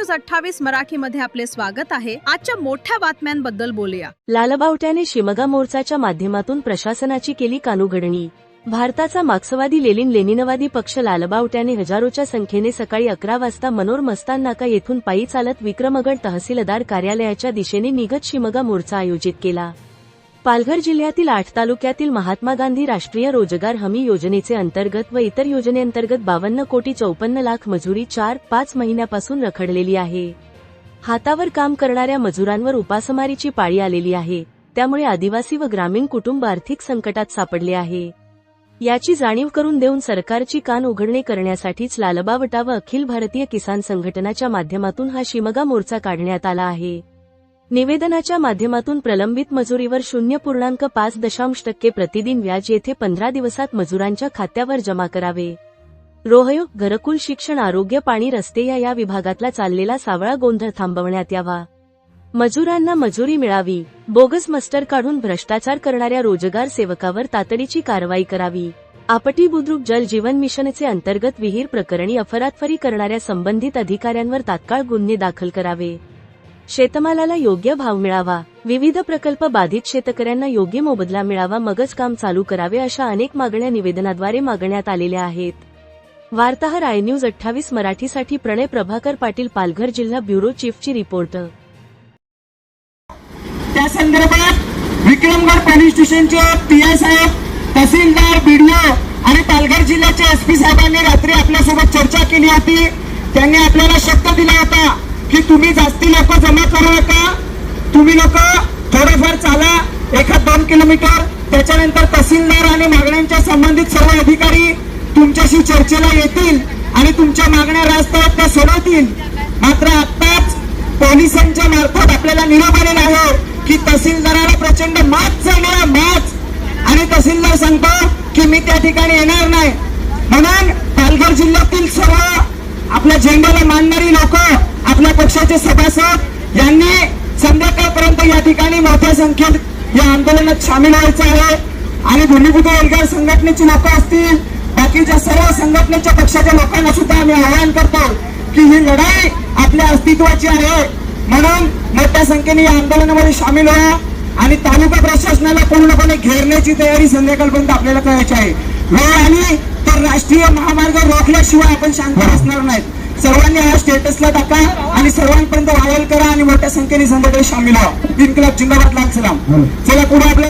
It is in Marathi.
न्यूज 28 मराठीमध्ये आपले स्वागत आहे। आजच्या मोठ्या बातम्यांबद्दल बोलूया। लालबावट्याने शिमगा मोर्चाच्या माध्यमातून प्रशासनाची केली कानउघडणी। भारताचा मार्क्सवादी लेनिनवादी पक्ष लालबावट्याने हजारोच्या संख्येने सकाळी 11 वाजता मनोर मस्तान नाका येथून पायी चालत विक्रमगड तहसीलदार कार्यालयाच्या दिशेने निघत शिमगा मोर्चा आयोजित केला। पालघर जिल्ह्यातील 8 तालुक्यातील महात्मा गांधी राष्ट्रीय रोजगार हमी योजनेचे अंतर्गत व इतर योजनेअंतर्गत 52,54,00,000 मजुरी 4-5 महिन्यापासून रखडलेली आहे। हातावर काम करणाऱ्या मजुरांवर उपासमारीची पाळी आलेली आहे। त्यामुळे आदिवासी व ग्रामीण कुटुंब आर्थिक संकटात सापडले आहे। याची जाणीव करून देऊन सरकारची कान उघडणे करण्यासाठीच लालबावटा व अखिल भारतीय किसान संघटनाच्या माध्यमातून हा शिमगा मोर्चा काढण्यात आला आहे। निवेदनाच्या माध्यमातून प्रलंबित मजुरीवर 0.5% प्रतिदिन व्याज येथे 15 दिवसात मजुरांच्या खात्यावर जमा करावे। रोहयो, घरकुल, शिक्षण, आरोग्य, पाणी, रस्ते या विभागातला चाललेला सावळा गोंधळ थांबवण्यात यावा। मजुरांना मजुरी मिळावी। बोगस मस्टर काढून भ्रष्टाचार करणाऱ्या रोजगार सेवकावर तातडीची कारवाई करावी। आपटी बुद्रुक जल जीवन मिशनचे अंतर्गत विहीर प्रकरणी अफरातफरी करणाऱ्या संबंधित अधिकाऱ्यांवर तात्काळ गुन्हे दाखल करावे। शेतमालाला योग्य भाव मिळावा। विविध प्रकल्प बाधित शेतकऱ्यांना योग्य मोबदला मिळावा, मगच काम चालू करावे, अशा अनेक मागण्या निवेदनाद्वारे मागण्यात आलेल्या आहेत। वार्ताहर आय न्यूज 28 मराठीसाठी प्रणय प्रभाकर पाटील, पालघर जिल्हा ब्युरो चीफची रिपोर्ट। त्या संदर्भात विक्रमगड पोलीस स्टेशनचे पीआय साहेब, तहसीलदार, बीडीओ आणि पालघर जिल्ह्याचे एसपी साहेबांनी रात्री आपल्यासोबत चर्चा केली होती। त्यांनी आपल्याला शब्द दिला होता की तुम्ही जास्ती लोक जमा करू नका, तुम्ही लोक थोडंफार चाला 1-2 किलोमीटर, त्याच्यानंतर तहसीलदार आणि मागण्यांच्या संबंधित सर्व अधिकारी तुमच्याशी चर्चेला येतील आणि तुमच्या मागण्या रास्त्यावर त्या सोडवतील। मात्र आताच पोलिसांच्या मार्फत आपल्याला निरोप आलेला आहे की तहसीलदाराला प्रचंड माच झाली, माच, आणि तहसीलदार सांगतो की मी त्या ठिकाणी येणार नाही। म्हणून पालघर जिल्ह्यातील सर्व आपल्या झेंड्याला मानणारी लोक, आपल्या पक्षाचे सभासद यांनी संध्याकाळपर्यंत या ठिकाणी मोठ्या संख्येत या आंदोलनात सामील व्हायचं आहे। आणि भूमिपुत्र एल्गार संघटनेची लोक असतील, बाकीच्या सर्व संघटनेच्या पक्षाच्या लोकांना सुद्धा आम्ही आवाहन करतो की ही लढाई आपल्या अस्तित्वाची आहे। म्हणून मोठ्या संख्येने या आंदोलनामध्ये सामील व्हा आणि तालुका प्रशासनाला पूर्णपणे घेरण्याची तयारी संध्याकाळपर्यंत आपल्याला करायची आहे। वेळ आली तर राष्ट्रीय महामार्ग रोखल्याशिवाय आपण शांत असणार नाहीत। सर्वांनी हा स्टेटसला टाका आणि सर्वांपर्यंत व्हायरल करा आणि मोठ्या संख्येने संघटनेत सामील व्हा। इन्कलाब जिंदाबाद, लाल सलाम। चला पुढे आपल्या